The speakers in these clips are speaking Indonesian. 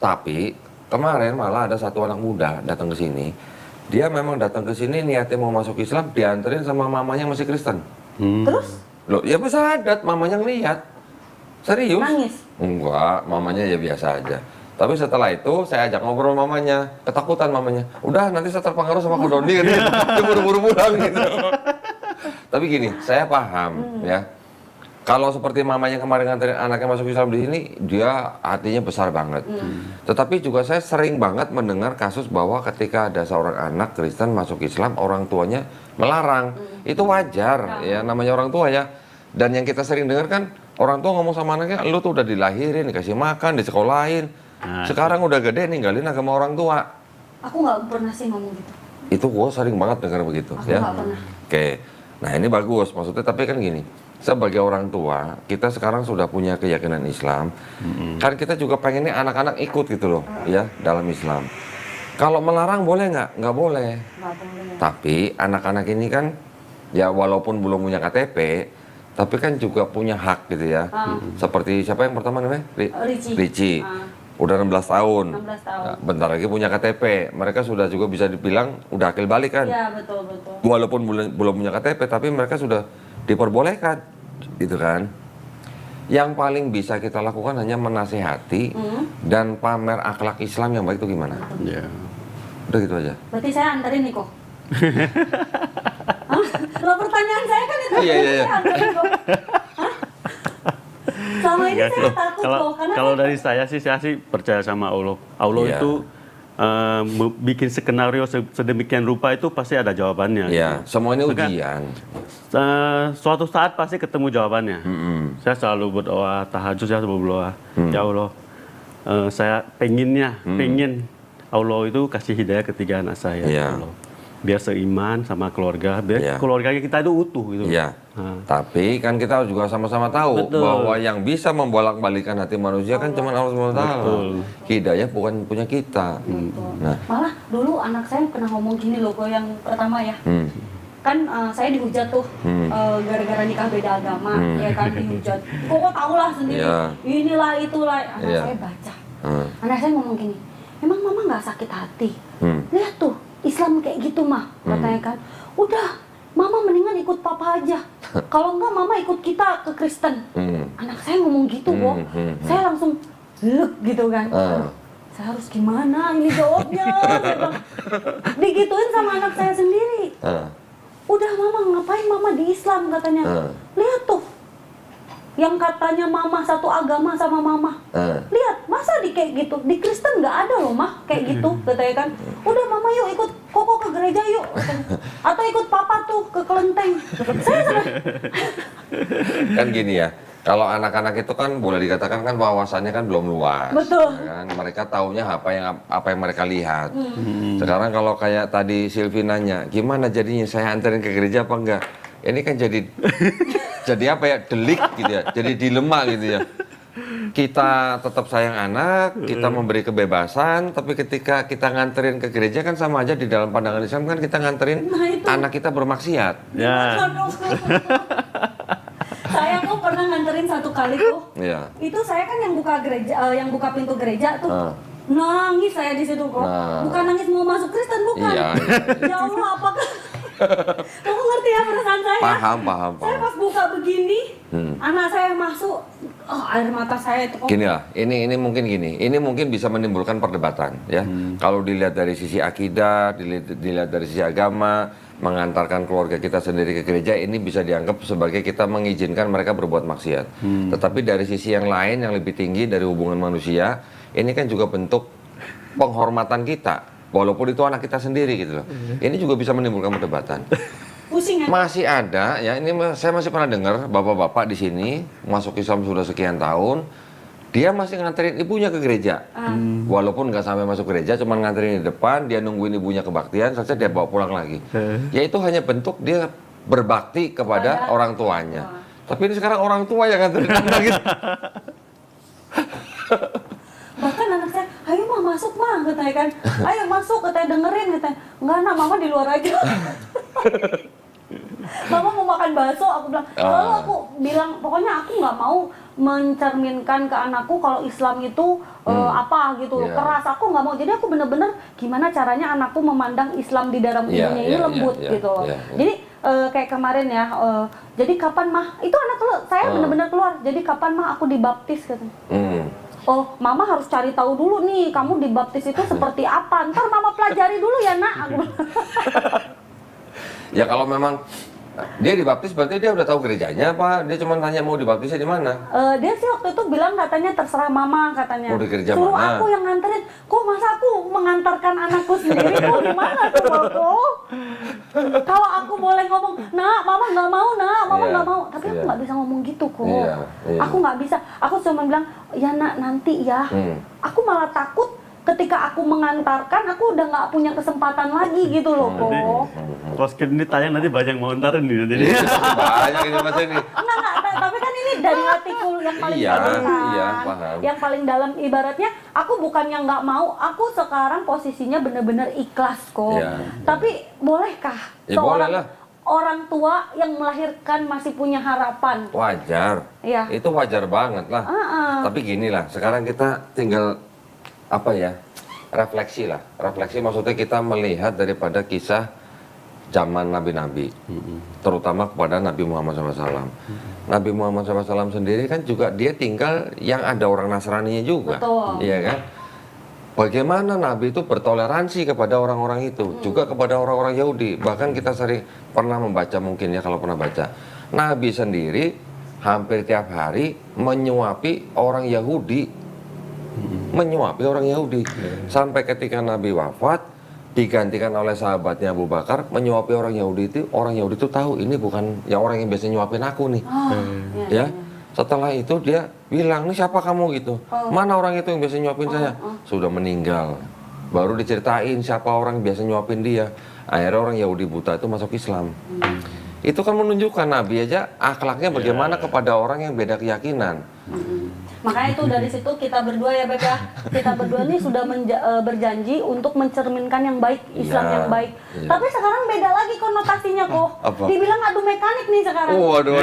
Tapi kemarin malah ada satu anak muda datang ke sini. Dia memang datang ke sini niatnya mau masuk Islam, dianterin sama mamanya yang masih Kristen. Terus? Loh, ya besadat, mamanya ngeliat. Serius? Nangis? Enggak, mamanya ya biasa aja. Tapi setelah itu saya ajak ngobrol mamanya, ketakutan mamanya. Udah nanti saya terpengaruh sama Kudoni gitu. Dia buru-buru pulang gitu. Tapi gini, saya paham ya. Kalau seperti mamanya kemarin nganterin anaknya masuk Islam di sini, dia hatinya besar banget. Tetapi juga saya sering banget mendengar kasus bahwa ketika ada seorang anak Kristen masuk Islam, orang tuanya melarang. Itu wajar, ya namanya orang tua ya. Dan yang kita sering dengar kan, orang tua ngomong sama anaknya, lu tuh udah dilahirin, dikasih makan, disekolahin. Sekarang udah gede, ninggalin agama orang tua. Aku nggak pernah sih ngomong gitu. Itu gue sering banget dengar begitu. Aku Ya. nggak pernah. Oke, nah ini bagus. Maksudnya tapi kan gini, sebagai orang tua, kita sekarang sudah punya keyakinan Islam. Kan kita juga pengennya anak-anak ikut gitu loh, ya dalam Islam. Kalau melarang boleh nggak? Nggak boleh. Nggak boleh. Tapi anak-anak ini kan, ya walaupun belum punya KTP, tapi kan juga punya hak gitu ya. Seperti siapa yang pertama namanya? Ricci. Udah 16 tahun. 16 tahun. Nah, bentar lagi punya KTP. Mereka sudah juga bisa dibilang udah akil balik kan. Iya, betul. Walaupun belum punya KTP, tapi mereka sudah diperbolehkan, gitu kan. Yang paling bisa kita lakukan hanya menasehati dan pamer akhlak Islam yang baik itu gimana? Ya. Udah gitu aja. Berarti saya anterin nih kok. Lo pertanyaan saya kan itu. Iya. Saya anterin kok. Hah? Selama ini Enggak saya sih. takut kok. Karena Kalau dari saya sih percaya sama Allah. Allah Iya. itu bikin skenario sedemikian rupa itu pasti ada jawabannya. Iya, semua ini Maka, ujian. Suatu saat pasti ketemu jawabannya. Saya selalu berdoa, tahajud saya selalu berdoa. Ya Allah, saya pengen Allah itu kasih hidayah ketiga anak saya. Iya. Ya Allah. Biar seiman sama keluarga, biar Iya. keluarga kita itu utuh gitu. Iya. Tapi kan kita juga sama-sama tahu Betul. bahwa yang bisa membolak-balikan hati manusia kan cuma Allah SWT. Hidayah bukan punya kita. Nah, malah dulu anak saya pernah ngomong gini loh, kok yang pertama ya. Kan saya dihujat tuh gara-gara nikah beda agama, ya kan dihujat. Kok tau lah sendiri, Iya. inilah itulah. Anak Iya. saya baca, anak saya ngomong gini, emang mama nggak sakit hati? Lihat tuh, Islam kayak gitu mah, katanya kan. Udah, mama mendingan ikut papa aja. Kalau enggak mama ikut kita ke Kristen. Anak saya ngomong gitu kok. Saya langsung lek gitu kan. Saya harus gimana ini jawabnya? Saya bilang, digituin sama anak saya sendiri. Udah mama, ngapain mama di Islam katanya. Lihat tuh, yang katanya mama satu agama sama mama. Lihat, masa di kayak gitu, di Kristen nggak ada loh mah kayak gitu, katanya kan. Udah mama yuk ikut koko ke gereja yuk, atau ikut papa tuh ke kelenteng. Saya sampai kan gini ya, kalau anak-anak itu kan boleh dikatakan kan wawasannya kan belum luas. Betul. Ya kan? Mereka taunya apa yang mereka lihat. Sekarang kalau kayak tadi Silvi nanya, gimana jadinya saya anterin ke gereja apa enggak? Ini kan jadi apa ya, delik gitu ya, jadi dilema gitu ya. Kita tetap sayang anak, kita memberi kebebasan, tapi ketika kita nganterin ke gereja kan sama aja di dalam pandangan Islam kan kita nganterin anak kita bermaksiat. Ya. saya tuh pernah nganterin satu kali tuh. Iya. Itu saya kan yang buka gereja, yang buka pintu gereja tuh. Nangis saya di situ kok. Bukan nangis mau masuk Kristen, bukan. Iya. Ya Allah, apakah kamu ngerti ya perasaan saya? Paham. Saya pas buka begini, anak saya masuk, air mata saya itu. Gini lah, ini mungkin bisa menimbulkan perdebatan ya. Kalau dilihat dari sisi akidah, dilihat dari sisi agama, mengantarkan keluarga kita sendiri ke gereja, ini bisa dianggap sebagai kita mengizinkan mereka berbuat maksiat. Tetapi dari sisi yang lain yang lebih tinggi dari hubungan manusia, ini kan juga bentuk penghormatan kita. Walaupun itu anak kita sendiri gitu loh. Ini juga bisa menimbulkan perdebatan. Pusing ya? Masih ada ya, ini saya masih pernah dengar bapak-bapak di sini masuk Islam sudah sekian tahun, dia masih nganterin ibunya ke gereja. Walaupun nggak sampai masuk gereja, cuma nganterin di depan, dia nungguin ibunya kebaktian, selesai dia bawa pulang lagi. Ya itu hanya bentuk dia berbakti kepada orang tuanya. Tapi ini sekarang orang tua yang nganterin anak gitu. Bahkan anak saya, ayo mah masuk mah, katanya kan. Ayo masuk, katanya dengerin, katanya. Enggak nak, mama di luar aja. Mama mau makan bakso, aku bilang. Lalu aku bilang, pokoknya aku nggak mau mencerminkan ke anakku kalau Islam itu apa gitu loh, keras. Aku nggak mau. Jadi aku bener-bener gimana caranya anakku memandang Islam di dalam ibunya ini lembut gitu loh. Jadi kayak kemarin ya, jadi kapan mah itu anak saya bener-bener keluar. Jadi kapan mah aku dibaptis katanya. Oh, mama harus cari tahu dulu nih, kamu dibaptis itu seperti apa. Ntar mama pelajari dulu ya nak. Ya kalau memang dia dibaptis berarti dia udah tahu gerejanya apa? Dia cuma tanya mau dibaptisnya di mana? Dia sih waktu itu bilang katanya terserah mama katanya. Mau di gereja suruh mana? aku yang nganterin. Kok masa aku mengantarkan anakku sendiri? Kok gimana tuh Boko? Kalau aku boleh ngomong, nak, mama nggak mau, nak, mama nggak mau. Tapi aku nggak bisa ngomong gitu kok. Aku nggak bisa. Aku cuma bilang, ya nak nanti ya. Aku malah takut. Ketika aku mengantarkan, aku udah nggak punya kesempatan lagi gitu loh kok. Poskin ini tayang nanti banyak yang mau ntarin nih nanti. Banyak ini mas ini. Enggak, tapi kan ini dari hatiku yang paling dalam kan. Iya, paham. Yang paling dalam ibaratnya, aku bukan yang nggak mau, aku sekarang posisinya bener-bener ikhlas kok. Iya. Tapi bolehkah Ya, boleh lah. orang tua yang melahirkan masih punya harapan? Wajar. Iya. Itu wajar banget lah. Tapi gini lah, sekarang kita tinggal apa ya, refleksi lah. Refleksi maksudnya kita melihat daripada kisah zaman nabi-nabi, terutama kepada Nabi Muhammad SAW. Nabi Muhammad SAW sendiri kan juga dia tinggal yang ada orang Nasraninya juga. Betul. Iya kan? Bagaimana Nabi itu bertoleransi kepada orang-orang itu, juga kepada orang-orang Yahudi. Bahkan kita sering pernah membaca, mungkin ya kalau pernah baca, Nabi sendiri hampir tiap hari menyuapi orang Yahudi. Menyuapi orang Yahudi. Sampai ketika Nabi wafat, digantikan oleh sahabatnya Abu Bakar, menyuapi orang Yahudi itu tahu ini bukan ya orang yang biasa nyuapin aku nih. Ya. Setelah itu dia bilang, "Nih siapa kamu?" gitu. "Mana orang itu yang biasa nyuapin saya?" Sudah meninggal. Baru diceritain siapa orang yang biasa nyuapin dia. Akhirnya orang Yahudi buta itu masuk Islam. Itu kan menunjukkan Nabi aja akhlaknya bagaimana kepada orang yang beda keyakinan. Makanya itu dari situ kita berdua ya Beb ya, kita berdua ini sudah berjanji untuk mencerminkan yang baik, Islam yang baik. Tapi sekarang beda lagi konotasinya kok. Apa? Dibilang adu mekanik nih sekarang. Waduh,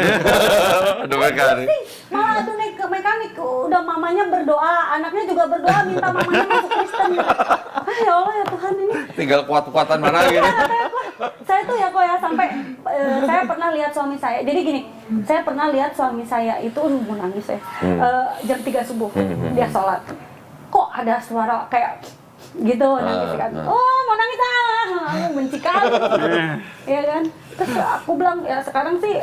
aduh mekanik. Malah adu mekanik, udah mamanya berdoa, anaknya juga berdoa minta mamanya masuk Kristen. Ya Allah ya Tuhan ini. Tinggal kuat-kuatan mana gitu. Saya tuh ya kok ya sampai saya pernah lihat suami saya. Jadi gini, saya pernah lihat suami saya itu mau nangis ya. Jam 3 subuh dia sholat. Kok ada suara kayak gitu nangis kan? Oh mau nangis aku benci kali. Ya kan? Terus aku bilang ya sekarang sih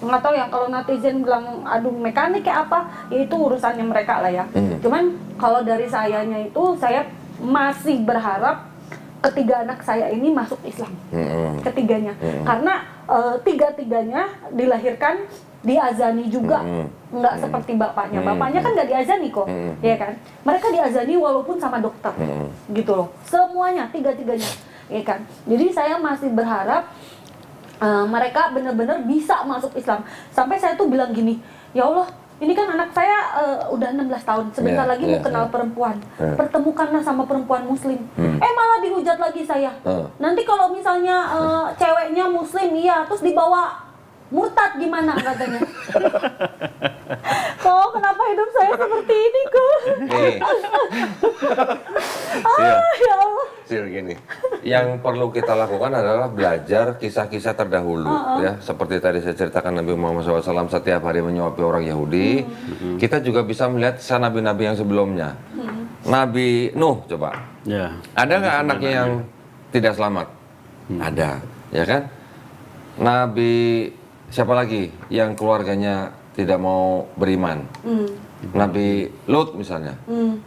nggak tahu ya kalau netizen bilang aduh mekanik kayak apa, ya itu urusannya mereka lah ya. Cuman kalau dari sayanya itu saya masih berharap ketiga anak saya ini masuk Islam, ketiganya, karena tiga-tiganya dilahirkan diazani juga, nggak seperti bapaknya. Bapaknya kan nggak diazani kok, ya kan? Mereka diazani walaupun sama dokter, gitu loh. Semuanya, tiga-tiganya, ya kan? Jadi saya masih berharap mereka benar-benar bisa masuk Islam. Sampai saya tuh bilang gini, ya Allah, ini kan anak saya udah 16 tahun, sebentar lagi mau kenal perempuan. Pertemukanlah sama perempuan muslim. Malah dihujat lagi saya. Nanti kalau misalnya ceweknya muslim, iya, terus dibawa murtad gimana katanya. Kok kenapa hidup saya seperti ini kok? Ya Allah. Sil gini, yang perlu kita lakukan adalah belajar kisah-kisah terdahulu ya, seperti tadi saya ceritakan Nabi Muhammad SAW setiap hari menyuapi orang Yahudi. Kita juga bisa melihat kisah nabi-nabi yang sebelumnya. Nabi Nuh coba, ada nggak anaknya yang tidak selamat? Ada, ya kan? Nabi siapa lagi yang keluarganya tidak mau beriman? Nabi Lut misalnya,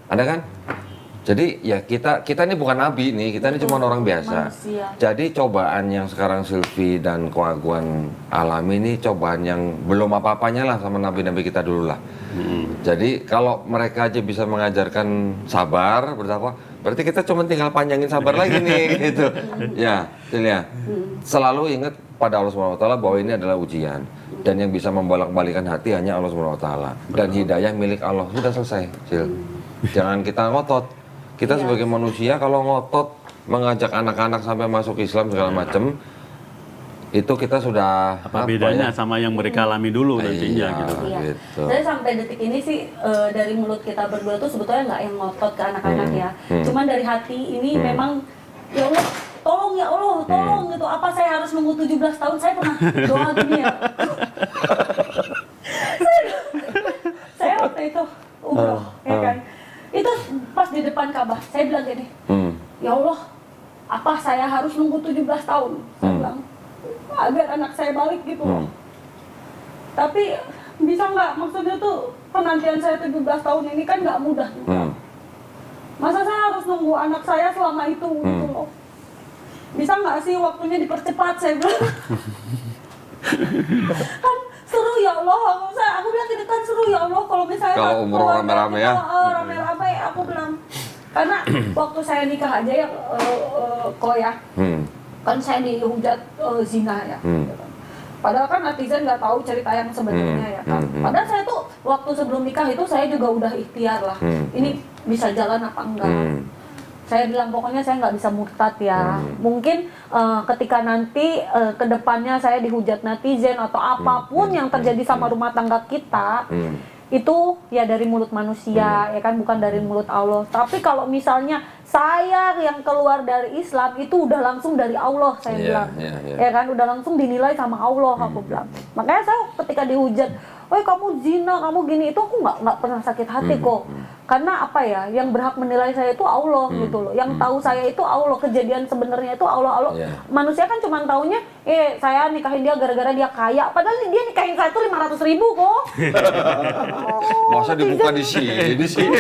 ada kan? Jadi ya kita ini bukan nabi nih, kita ini cuma orang biasa. Manusia. Jadi cobaan yang sekarang Sylvie dan Koaguan alami ini cobaan yang belum apa-apanya lah sama nabi-nabi kita dulu lah. Jadi kalau mereka aja bisa mengajarkan sabar, bertakwa, berarti kita cuma tinggal panjangin sabar lagi nih gitu. Ya, selalu ingat pada Allah SWT bahwa ini adalah ujian. Dan yang bisa membolak-balikan hati hanya Allah SWT. Dan hidayah milik Allah. Sudah selesai, Sil. Jangan kita ngotot. Kita sebagai manusia kalau ngotot mengajak anak-anak sampai masuk Islam segala macam, Itu kita sudah Apa bedanya ya? sama yang mereka alami dulu nantinya Iya. gitu. Iya. Gitu. Jadi sampai detik ini sih dari mulut kita berdua tuh sebetulnya nggak yang ngotot ke anak-anak ya. Cuman dari hati ini memang ya Allah, tolong ya Allah, tolong gitu. Apa saya harus nunggu 17 tahun? Saya pernah doa gini ya. saya waktu itu umroh, ya kan. Itu pas di depan Ka'bah, saya bilang gini, ya Allah, apa saya harus nunggu 17 tahun? Saya bilang, agar anak saya balik gitu loh. Tapi bisa nggak, maksudnya tuh penantian saya 17 tahun ini kan nggak mudah juga. Masa saya harus nunggu anak saya selama itu gitu loh. Bisa nggak sih waktunya dipercepat, saya bilang. Kan seru ya Allah, aku bilang gini kan seru ya Allah kalau misalnya Kalau umroh rame-rame ya. Rame-rame aku bilang. Karena waktu saya nikah aja ya kok ya. Kan saya dihujat zina ya. Padahal kan netizen nggak tahu cerita yang sebenarnya ya kan. Padahal saya tuh waktu sebelum nikah itu saya juga udah ikhtiar lah. Ini bisa jalan apa enggak. Saya bilang pokoknya saya nggak bisa murtad ya. Mungkin ketika nanti kedepannya saya dihujat netizen atau apapun yang terjadi sama rumah tangga kita, itu ya dari mulut manusia ya kan, bukan dari mulut Allah. Tapi kalau misalnya saya yang keluar dari Islam itu udah langsung dari Allah, saya bilang ya kan, udah langsung dinilai sama Allah, aku bilang. Makanya saya ketika dihujat, "Woi kamu zina, kamu gini," itu aku nggak pernah sakit hati kok. Karena apa ya, yang berhak menilai saya itu Allah gitu loh. Yang tahu saya itu Allah, kejadian sebenarnya itu Allah. Manusia kan cuma taunya, saya nikahin dia gara-gara dia kaya. Padahal dia nikahin saya tuh 500.000 kok. Masa dibuka di sini sih?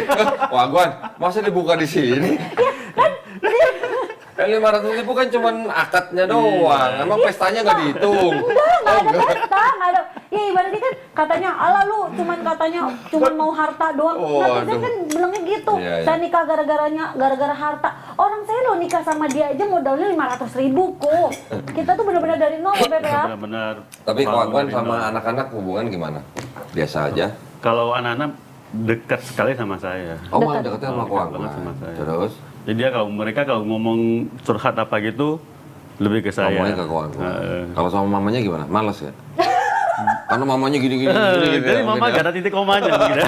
Wagwan, masa dibuka di sini? Yang 500.000 kan cuma akadnya doang. Emang pestanya nggak dihitung? Nggak ada pesta, nggak ada. Ya ibaratnya kan katanya, "Alah lu cuman mau harta doang." Netizen kan bilangnya gitu. Saya nikah gara-gara harta. Orang saya lo nikah sama dia aja modalnya 500.000 kok. Kita tuh benar-benar dari nol ya PPA. Benar-benar. Tapi Wagwan sama anak-anak hubungan gimana? Biasa aja? Kalau anak-anak dekat sekali sama saya. Oh, malah dekatnya sama Dekat Wagwan. banget sama saya. Terus? Jadi dia mereka kalau ngomong curhat apa gitu lebih ke saya. Ngomongnya ke Wagwan. Kalau sama mamanya gimana? Males ya? Karena mamanya gini-gini. Jadi mama gak ada titik komanya gitu.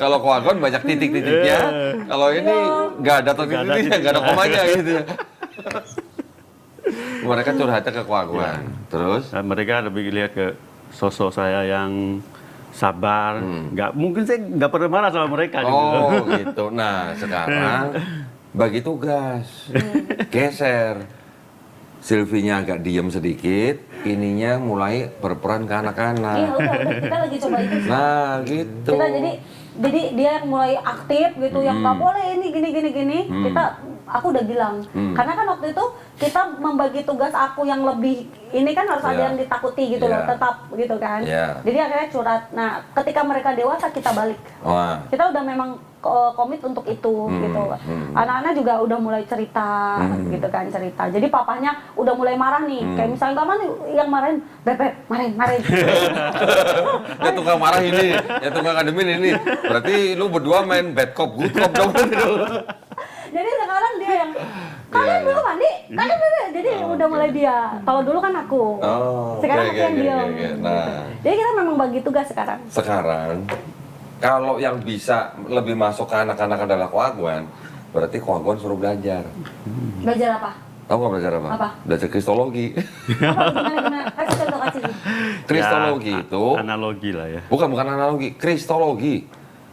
Kalau ke Wagwan banyak titik-titiknya. Kalau ini nggak ada titik-titiknya, nggak ada komanya gitu ya. Mereka curhatnya ke Wagwan. Terus? Nah, mereka lebih lihat ke sosok saya yang sabar. Mungkin saya nggak pernah marah sama mereka. Oh gitu. Nah sekarang bagi tugas, geser. Sylvie-nya agak diem sedikit, ininya mulai berperan ke anak-anak. Iya udah kita lagi coba itu sih. Nah gitu. Kita jadi dia yang mulai aktif gitu, yang nggak boleh ini gini. Aku udah bilang, karena kan waktu itu kita membagi tugas aku yang lebih ini kan harus ada yang ditakuti gitu loh, tetap gitu kan. Jadi akhirnya curhat. Nah ketika mereka dewasa kita balik. Kita udah memang komit untuk itu gitu. Anak-anak juga udah mulai cerita gitu kan, cerita. Jadi papahnya udah mulai marah nih. Kayak misalnya kamu yang marahin, Beb, marahin. Ya tukang marah ini, ya tukang kademin ini. Berarti lu berdua main bad cop, good cop dong. Jadi sekarang dia yang kalian belum mandi, kalian belum. Jadi udah mulai dia. Kalau dulu kan aku. Sekarang aku yang diam. Nah, jadi kita memang bagi tugas sekarang. Sekarang kalau yang bisa lebih masuk ke anak-anak adalah Wagwan, berarti Wagwan suruh belajar. Belajar apa? Tahu nggak belajar apa? Apa? Belajar kristologi. Gimana? Kasih contoh, kasih. Kristologi Ya, itu analogi lah ya. bukan analogi, kristologi.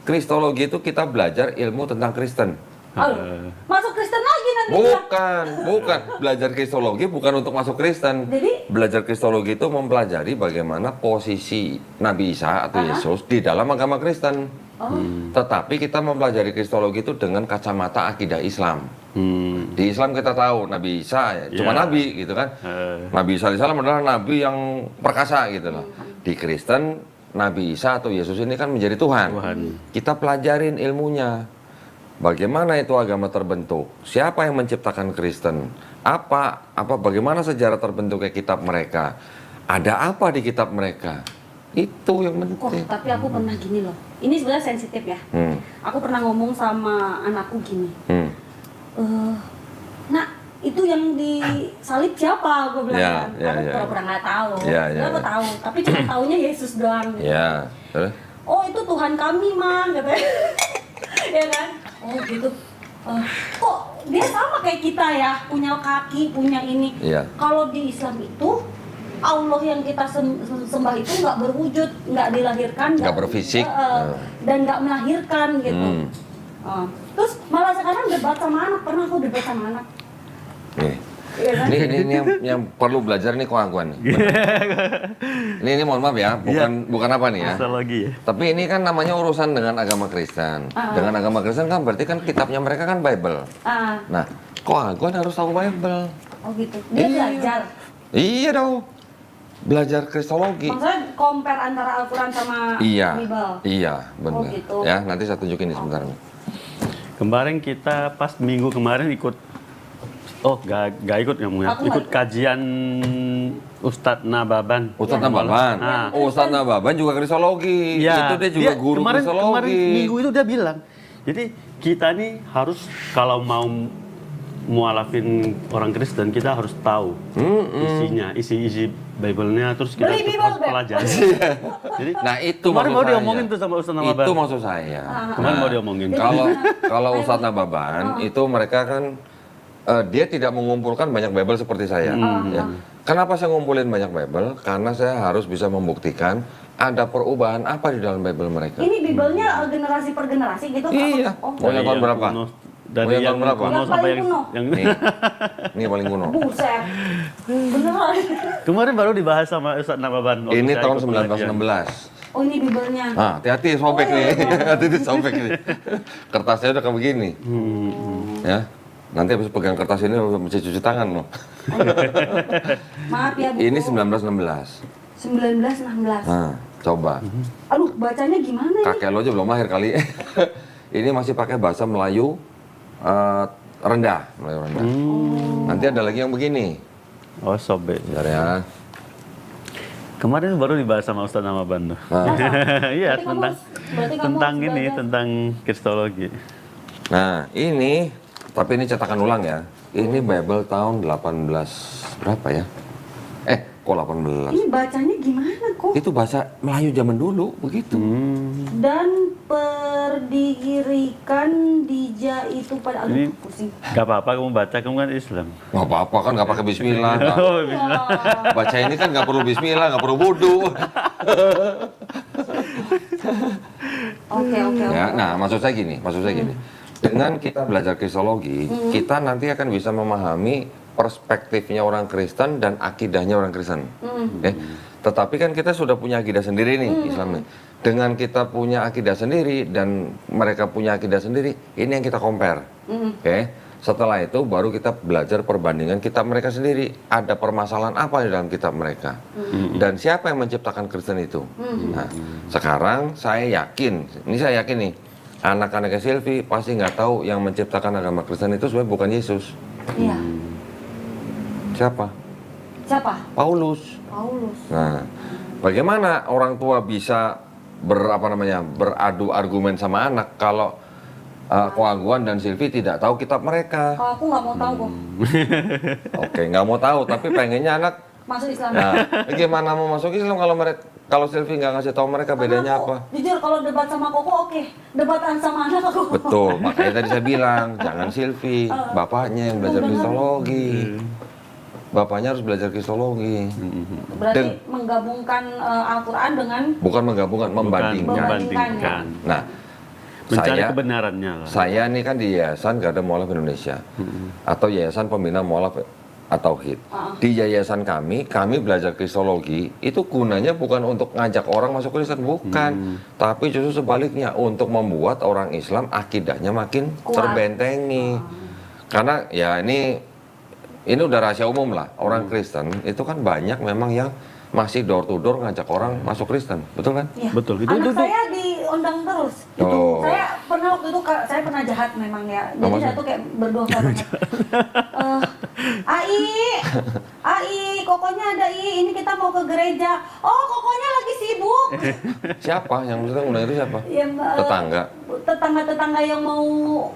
Kristologi itu kita belajar ilmu tentang Kristen. Masuk Kristen lagi nanti. Bukan. Belajar kristologi bukan untuk masuk Kristen. Jadi? Belajar kristologi itu mempelajari bagaimana posisi Nabi Isa atau Yesus di dalam agama Kristen. Tetapi kita mempelajari kristologi itu dengan kacamata akidah Islam. Di Islam kita tahu Nabi Isa cuma nabi gitu kan. Nabi Isa alaihissalam adalah nabi yang perkasa gitu loh. Di Kristen Nabi Isa atau Yesus ini kan menjadi Tuhan. Kita pelajarin ilmunya. Bagaimana itu agama terbentuk? Siapa yang menciptakan Kristen? Bagaimana sejarah terbentuknya kitab mereka? Ada apa di kitab mereka? Itu yang penting. Tapi aku pernah gini loh. Ini sebenarnya sensitif ya. Aku pernah ngomong sama anakku gini. Nak, itu yang disalib siapa? Gue bilang Ya, kan. ya, Aku ya. pura-pura nggak tahu. Ya, ya, Aku ya. tahu, tapi cuma taunya Yesus doang. Gitu. Ya, terus? Oh itu Tuhan kami mah, katanya. Ya kan? Oh gitu. Kok dia sama kayak kita ya, punya kaki, punya ini. Iya. Kalau di Islam itu Allah yang kita sembah itu nggak berwujud, nggak dilahirkan, Nggak berfisik. dan nggak melahirkan gitu. Terus malah sekarang debat sama anak, pernah aku debat sama anak. Nih. Iya kan? Ini yang perlu belajar nih Koaguan nih. Ini mohon maaf ya, bukan apa nih ya. Kristologi ya. Tapi ini kan namanya urusan dengan agama Kristen. Dengan agama Kristen kan berarti kan kitabnya mereka kan Bible. Nah, Koaguan harus tahu Bible. Oh gitu. Dia belajar. Iya dong. Belajar Kristologi. Maksudnya compare antara Al-Quran sama Bible. Iya, benar. Oh, gitu. Ya, nanti saya tunjukin nih sebentar. Kemarin kita pas minggu kemarin ikut, gak ikut kamu ya, Aku ikut nggak. kajian Ustadz Nababan. Ustadz Nababan. Nah. Ustadz Nababan juga Kristologi. Ya, Itu dia juga guru kemarin Kristologi. minggu itu dia bilang, jadi kita nih harus kalau mau mualafin orang Kristen kita harus tahu isinya, isi Bible-nya, terus kita Beli Bible, harus Beb. pelajari. Jadi Nah, itu kemarin maksud mau saya. diomongin tuh sama Ustadz Nababan. Itu maksud saya. Kemarin mau diomongin. Kalau Ustadz Nababan itu mereka kan dia tidak mengumpulkan banyak Bible seperti saya. Ya. Kenapa saya ngumpulin banyak Bible? Karena saya harus bisa membuktikan ada perubahan apa di dalam Bible mereka. Ini Bible-nya generasi per generasi gitu? Iya. Oh, Mau yang tahun Dari berapa? kuno, Mau dari yang yang tahun berapa? kuno Yang sampai paling kuno. yang Nih, ini paling kuno. buset. Beneran. kemarin baru dibahas sama Ustadz Nababan. waktu Ini saya tahun ikut pengajian. 1916. Oh ini Bible-nya. Nah, hati-hati sobek Oh, nih. iya. Hati-hati sobek nih. Kertasnya udah kayak begini. Ya. Nanti habis pegang kertas ini mesti cuci tangan loh. Maaf ya Bu. Ini 1916. 1916. Nah, coba. Aduh, bacanya gimana nih? Kakek lo aja belum lahir kali. Ini masih pakai bahasa Melayu rendah, Melayu rendah. Nanti ada lagi yang begini. Oh sobek. Bentar ya. Kemarin baru dibahas sama Ustadz Nababan tuh. Nah, Iya Berarti kamu tentang berarti kamu tentang harus ini belajar. tentang kristologi. nah, ini tapi ini cetakan ulang ya. Ini Bible tahun 18 berapa ya? Kok 18? Ini bacanya gimana kok? Itu bahasa Melayu zaman dulu begitu. Dan perdirikan dija itu pada Ini- aduh pusing. Gak apa-apa kamu baca, kamu kan Islam. Nggak apa-apa kan nggak pakai Bismillah. nggak. Oh, bisa. Baca ini kan nggak perlu Bismillah, nggak perlu wudhu. Oke. Ya, nah maksud saya gini. Dengan kita belajar kristologi, kita nanti akan bisa memahami perspektifnya orang Kristen dan akidahnya orang Kristen. Tetapi kan kita sudah punya akidah sendiri nih Islam nih. Dengan kita punya akidah sendiri dan mereka punya akidah sendiri, ini yang kita compare. Oke. Setelah itu baru kita belajar perbandingan kitab mereka sendiri. Ada permasalahan apa di dalam kitab mereka? Dan siapa yang menciptakan Kristen itu? Nah, sekarang saya yakin nih, anak-anaknya Silvi pasti nggak tahu yang menciptakan agama Kristen itu sebenarnya bukan Yesus. Iya. Siapa? Siapa? Paulus. Paulus. Nah, bagaimana orang tua bisa beradu argumen sama anak kalau Koaguan dan Silvi tidak tahu kitab mereka? Kalau aku nggak mau tahu kok. Oke, nggak mau tahu, tapi pengennya anak. Masuk Islam. Nah, gimana mau masuk Islam kalau Silvi nggak ngasih tahu mereka bedanya Karena aku, apa? Jujur kalau debat sama Koko oke. Debatan sama anak aku. Betul, makanya tadi saya bilang jangan Silvi, bapaknya yang belajar benar. kristologi. Bapaknya harus belajar kristologi. Berarti Dan- menggabungkan Al-Quran dengan Bukan menggabungkan, membandingkan. Membandingkan. Nah, Mencari saya kebenarannya lah. Saya ini kan di Yayasan Garda Mualaf Indonesia atau Yayasan Pembina Mualaf At-Tauhid. Di yayasan kami belajar kristologi itu gunanya bukan untuk ngajak orang masuk Kristen, bukan. Tapi justru sebaliknya untuk membuat orang Islam akidahnya makin Kuat. terbentengi. Karena ya ini udah rahasia umum lah. Orang Kristen itu kan banyak memang yang masih door to door ngajak orang masuk Kristen, betul kan? Iya. Betul, itu- Anak itu- saya diundang terus. Oh. Saya pernah waktu itu saya pernah jahat memang ya. Jadi Apa saya sih? tuh kayak berdosa banget. Ai, kokonya ada ini kita mau ke gereja. Oh, kokonya lagi sibuk. Siapa yang maksudnya undang itu siapa? Ya, Tetangga. Tetangga yang mau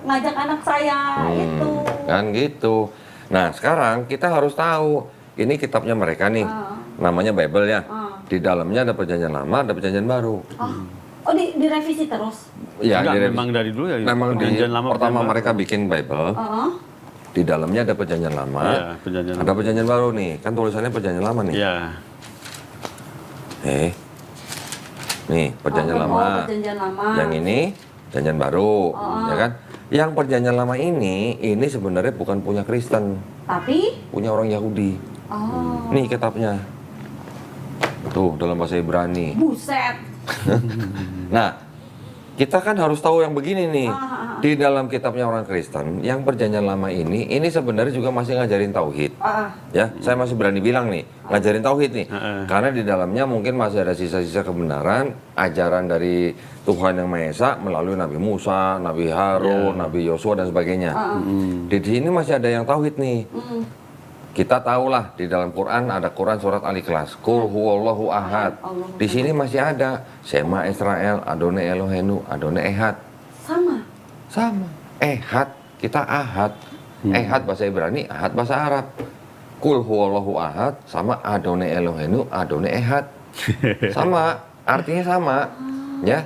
ngajak anak saya itu. Kan gitu. Nah, sekarang kita harus tahu, ini kitabnya mereka nih, namanya Bible ya. Di dalamnya ada perjanjian lama, ada perjanjian baru. Oh, direvisi terus? Ya, Enggak, memang dari dulu ya. memang perjanjian lama, pertama perjanjian mereka baru. bikin Bible. Di dalamnya ada perjanjian lama, Iya, perjanjian ada perjanjian baru nih. Kan tulisannya perjanjian lama nih. Iya. Nih, perjanjian lama. Perjanjian lama. Yang ini perjanjian baru, ya kan? Yang perjanjian lama ini sebenarnya bukan punya Kristen, Tapi? punya orang Yahudi. Nih kitabnya. Tuh, dalam bahasa Ibrani. Buset. Nah, kita kan harus tahu yang begini nih. Di dalam kitabnya orang Kristen, yang perjanjian lama ini sebenarnya juga masih ngajarin tauhid. Ya, saya masih berani bilang nih, ngajarin tauhid nih. Karena di dalamnya mungkin masih ada sisa-sisa kebenaran, ajaran dari Tuhan Yang Maha Esa melalui Nabi Musa, Nabi Harun, Nabi Yosua dan sebagainya. Di sini masih ada yang tauhid nih. Kita tahulah di dalam Quran ada Quran surat Al-Ikhlas, Qul huwallahu ahad. Di sini masih ada Shema Israel, Adonai Elohenu, Adonai Ehad. Sama. Ehad, kita ahad. Ehad bahasa Ibrani, ahad bahasa Arab. Qul huwallahu ahad sama Adonai Elohenu, Adonai Ehad. Sama, artinya sama. Ya.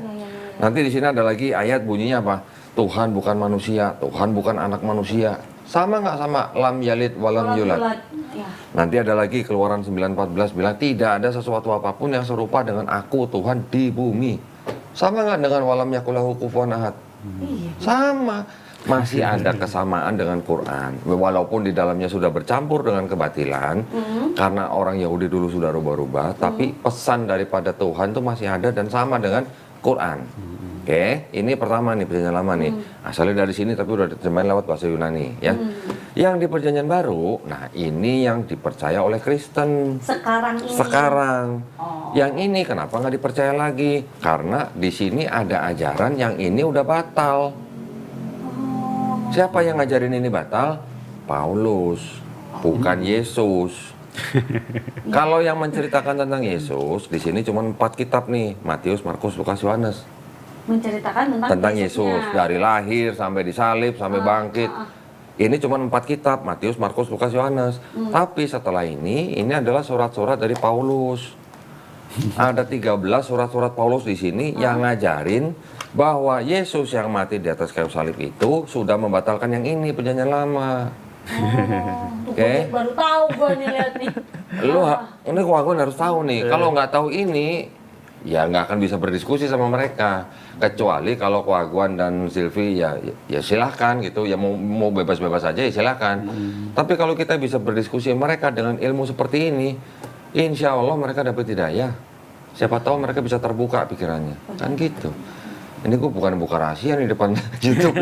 Nanti di sini ada lagi ayat bunyinya apa? Tuhan bukan manusia, Tuhan bukan anak manusia. Sama nggak sama lam yalid walam yulad? Ya. Nanti ada lagi Keluaran 9:14 bilang tidak ada sesuatu apapun yang serupa dengan aku Tuhan di bumi. Sama nggak dengan walam yakulahu kufuwan ahad? Iya. Sama. Masih ada kesamaan dengan Quran. Walaupun di dalamnya sudah bercampur dengan kebatilan, karena orang Yahudi dulu sudah rubah-rubah, tapi pesan daripada Tuhan itu masih ada dan sama dengan Quran. Oke, ini pertama nih perjanjian lama nih. Asalnya dari sini tapi udah diterjemahin lewat bahasa Yunani ya. Yang di perjanjian baru, nah ini yang dipercaya oleh Kristen. Sekarang. Yang ini kenapa nggak dipercaya lagi? Karena di sini ada ajaran yang ini udah batal. Siapa yang ngajarin ini batal? Paulus, bukan Yesus. Kalau yang menceritakan tentang Yesus di sini cuma 4 kitab nih, Matius, Markus, Lukas, Yohanes. Menceritakan Tentang Yesus dari lahir sampai disalib sampai bangkit. Ini cuma 4 kitab, Matius, Markus, Lukas, Yohanes. Tapi setelah ini adalah surat-surat dari Paulus. Ada 13 surat-surat Paulus di sini yang ngajarin bahwa Yesus yang mati di atas kayu salib itu sudah membatalkan yang ini perjanjian lama. Oke. Baru tahu gue nih lihat nih. Ini Wagwan harus tahu nih. Kalau nggak tahu ini, ya nggak akan bisa berdiskusi sama mereka. Kecuali kalau Wagwan dan Silvi ya silahkan gitu. Ya mau bebas-bebas aja ya silahkan. Tapi kalau kita bisa berdiskusi mereka dengan ilmu seperti ini, insya Allah mereka dapat hidayah. Siapa tahu mereka bisa terbuka pikirannya. Kan gitu. Ini gue bukan buka rahasia nih depan YouTube.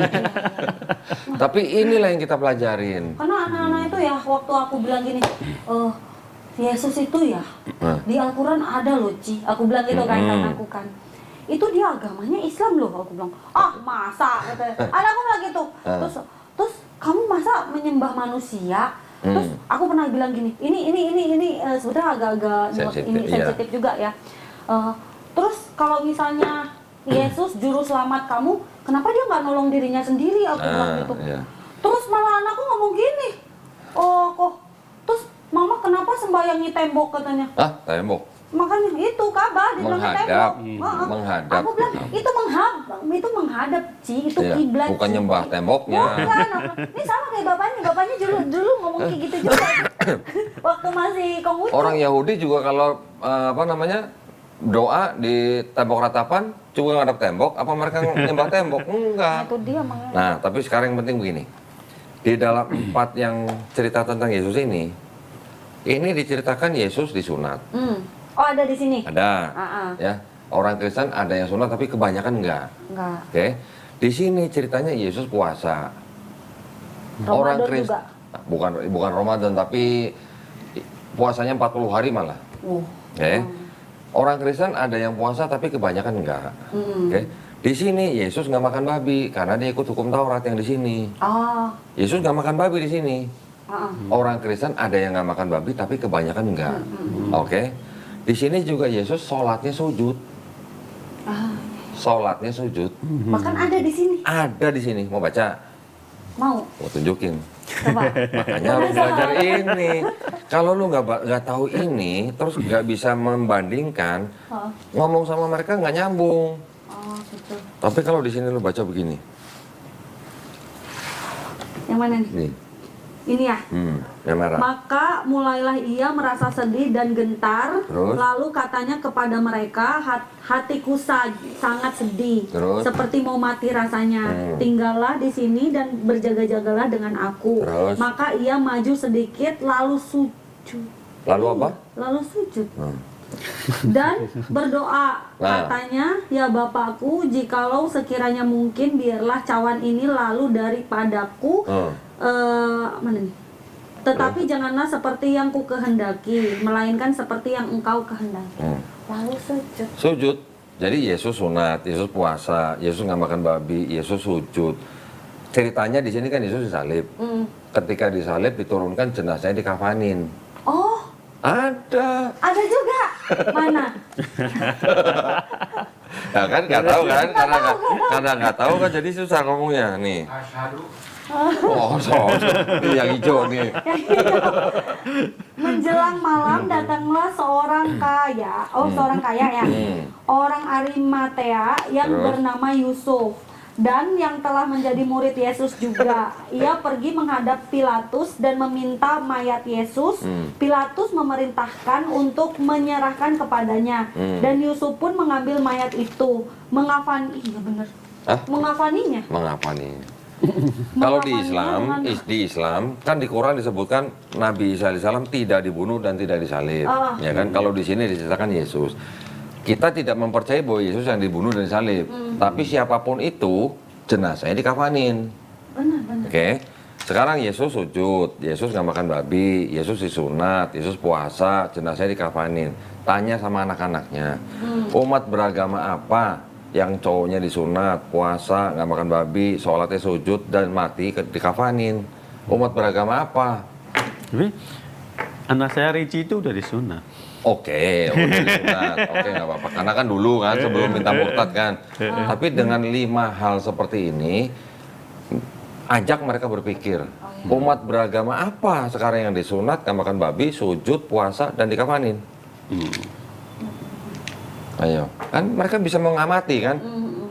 Tapi inilah yang kita pelajarin. Karena anak-anak itu ya, waktu aku bilang gini, Yesus itu ya, di Al-Quran ada loh, Ci. Aku bilang gitu kan, anakku kan. Itu dia agamanya Islam loh, aku bilang. Ah, masa? Anakku bilang gitu. Terus kamu masa menyembah manusia? Terus aku pernah bilang gini, ini sebenarnya agak-agak sensitif juga ya. Terus kalau misalnya Yesus juru selamat kamu, kenapa dia nggak nolong dirinya sendiri? Aku bilang gitu. Iya. Terus malah anakku ngomong gini, terus mama kenapa sembayangi tembok katanya? Tembok. Makanya itu Ka'bah dibilangnya Menghadap. tembok. Menghadap. Aku bilang itu menghadap Ci, itu Iya, kiblat. bukan Ci. nyembah temboknya. Bukan. Ini sama kayak bapaknya dulu ngomong kayak gitu juga. Waktu masih Konghucu. Orang Yahudi juga kalau doa di tembok ratapan juga ngadap tembok, apa mereka nyembah tembok? Enggak. Itu dia makanya. Nah, tapi sekarang yang penting begini. Di dalam 4 yang cerita tentang Yesus ini diceritakan Yesus disunat. Oh, ada di sini? Ada. Ah. Ya. Orang Kristen ada yang sunat tapi kebanyakan enggak. Enggak. Oke. Di sini ceritanya Yesus puasa. Ramadan juga? Bukan Ramadan tapi puasanya 40 hari malah. Oke. Orang Kristen ada yang puasa tapi kebanyakan enggak. Oke. Di sini Yesus nggak makan babi karena dia ikut hukum Taurat yang di sini. Yesus nggak makan babi di sini. Orang Kristen ada yang nggak makan babi tapi kebanyakan enggak. Oke. Di sini juga Yesus sholatnya sujud. Sholatnya sujud. Bahkan ada di sini. Ada di sini. Mau baca? Mau. Mau tunjukin. Coba. Makanya harus belajar ini. Kalau lu nggak tahu ini, terus nggak bisa membandingkan, Oh, ngomong sama mereka nggak nyambung. oh gitu. Tapi kalau di sini lu baca begini, Yang mana nih? nih, Ini ya. yang merah. Maka mulailah ia merasa sedih dan gentar. Terus? Lalu katanya kepada mereka, hatiku sangat sedih, Terus? seperti mau mati rasanya. Tinggallah di sini dan berjaga-jagalah dengan aku. Terus? Maka ia maju sedikit, lalu sujud. Lalu apa? Lalu sujud. Dan berdoa, Nah. katanya, ya Bapakku, jikalau sekiranya mungkin, biarlah cawan ini lalu daripadaku. Mana nih? Tetapi janganlah seperti yang ku kehendaki, melainkan seperti yang engkau kehendaki. Lalu sujud. Sujud. Jadi Yesus sunat, Yesus puasa, Yesus nggak makan babi, Yesus sujud. Ceritanya di sini kan Yesus disalib. Ketika disalib diturunkan jenazahnya dikafanin. Oh, Ada. ada juga. Mana? Nah kan nggak tahu kan, karena nggak tahu kan jadi susah ngomongnya nih. Oh, ini yang hijau nih. Menjelang malam datanglah seorang kaya, seorang kaya ya, orang Arimatea yang Terus? bernama Yusuf, dan yang telah menjadi murid Yesus juga. Ia pergi menghadap Pilatus dan meminta mayat Yesus. Pilatus memerintahkan untuk menyerahkan kepadanya, dan Yusuf pun mengambil mayat itu, iya bener, Hah? mengafaninya. Mengafani. Kalau di Islam kan di Quran disebutkan Nabi Isa alaihissalam tidak dibunuh dan tidak disalib, ya kan? Kalau di sini diceritakan Yesus. Kita tidak mempercayai bahwa Yesus yang dibunuh dan disalib, tapi siapapun itu jenazahnya dikafanin. Benar. Oke. Sekarang Yesus sujud, Yesus nggak makan babi, Yesus disunat, Yesus puasa, jenazahnya dikafanin. Tanya sama anak-anaknya, umat beragama apa yang cowoknya disunat, puasa, nggak makan babi, sholatnya sujud, dan mati dikafanin? Umat beragama apa? Tapi anak saya Ricci itu udah disunat. Oke, udah disunat. Oke, nggak apa-apa. Karena kan dulu kan, sebelum minta murtad kan. Tapi dengan 5 hal seperti ini, ajak mereka berpikir, umat beragama apa sekarang yang disunat, nggak makan babi, sujud, puasa, dan dikafanin? Ayo, kan mereka bisa mengamati kan,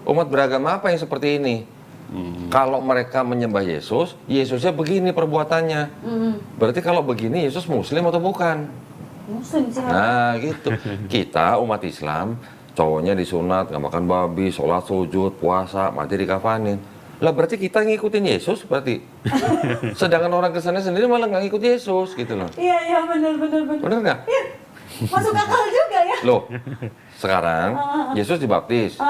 umat beragama apa yang seperti ini. Kalau mereka menyembah Yesus, Yesusnya begini perbuatannya. Berarti kalau begini Yesus Muslim atau bukan? Muslim sih. Nah gitu. Kita umat Islam, cowoknya disunat, nggak makan babi, sholat sujud, puasa, mati dikafanin. Lah berarti kita ngikutin Yesus berarti. Sedangkan orang Kristen sendiri malah nggak ngikut Yesus gitu loh. Iya benar. Bener nggak? Masuk akal juga ya. Loh, sekarang Yesus dibaptis.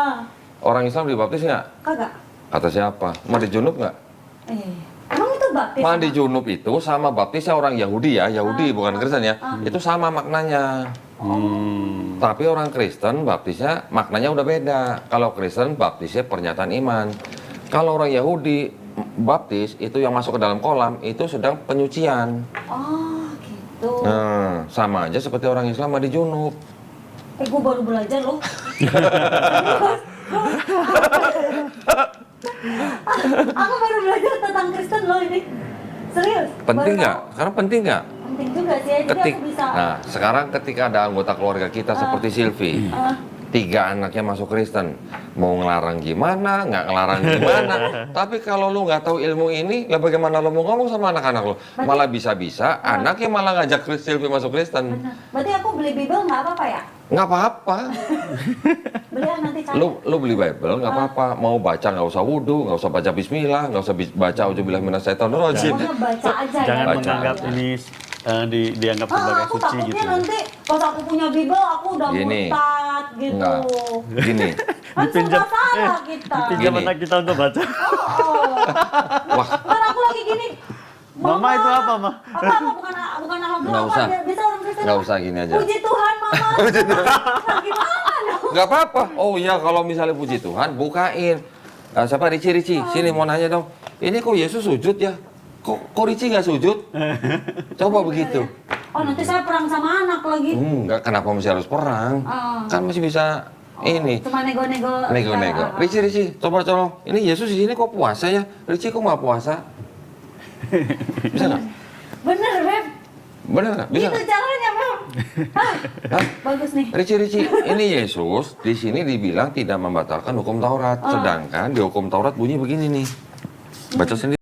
Orang Islam dibaptis nggak? Kagak. Kata siapa? Mandi junub nggak? Emang itu baptis? Mandi junub itu sama baptisnya orang Yahudi ya, Yahudi bukan Kristen ya. Itu sama maknanya. Tapi orang Kristen baptisnya maknanya udah beda. Kalau Kristen baptisnya pernyataan iman. Kalau orang Yahudi baptis itu yang masuk ke dalam kolam itu sedang penyucian. Oh gitu. Nah, sama aja seperti orang Islam mandi junub. Gue baru belajar loh. Aku baru belajar tentang Kristen loh ini. Serius. Penting Baru nggak? tahu. Karena penting nggak? Penting juga sih. Jadi aku bisa. Nah, sekarang ketika ada anggota keluarga kita seperti Silvi, 3 anaknya masuk Kristen, mau ngelarang gimana, nggak ngelarang gimana. Tapi kalau lu nggak tahu ilmu ini, lah bagaimana lu mau ngomong sama anak-anak lu? Malah bisa-bisa anaknya malah ngajak Silvi masuk Kristen. Benar. Berarti aku beli Bible nggak apa-apa ya? Nggak apa-apa. Beli nanti cari. Lu beli Bible nggak apa-apa. Mau baca nggak usah wudhu, nggak usah baca Bismillah, nggak usah baca auzubillahi minasyaitonirrajim. Pokoknya baca aja ya. Jangan Baca menganggap aja. ini dianggap sebagai Aku suci takutnya gitu. nanti pas aku punya Bible aku udah Gini. murtad gitu. Enggak. Gini. Kan Dipinjam- serba salah kita. Pinjam Gini. anak kita untuk baca. Oh. Wah, Kan aku lagi gini. Mama itu apa, Ma? Apa bukan alhamdulillah. Nggak usah. Bisa orang Kristen. nggak usah gini aja. Puji Tuhan, Mama. Nah, gimana dong? Nggak apa-apa. Oh iya, kalau misalnya puji Tuhan, bukain. Siapa Ricci? Sini mau nanya dong. Ini kok Yesus sujud ya? Kok Ricci nggak sujud? Coba begitu. Oh, nanti saya perang sama anak lagi. Enggak, kenapa mesti harus perang? Oh. Kan masih bisa ini. Cuma nego-nego. Nego-nego. Ricci, coba. Ini Yesus di sini kok puasa ya? Ricci kok nggak puasa? Bisa nggak? Bener, Beb. Bener nggak? Bisa Itu nggak? caranya, Beb. Hah? Bagus nih. Rici, ini Yesus di sini dibilang tidak membatalkan hukum Taurat, sedangkan di hukum Taurat bunyi begini nih. Baca sendiri.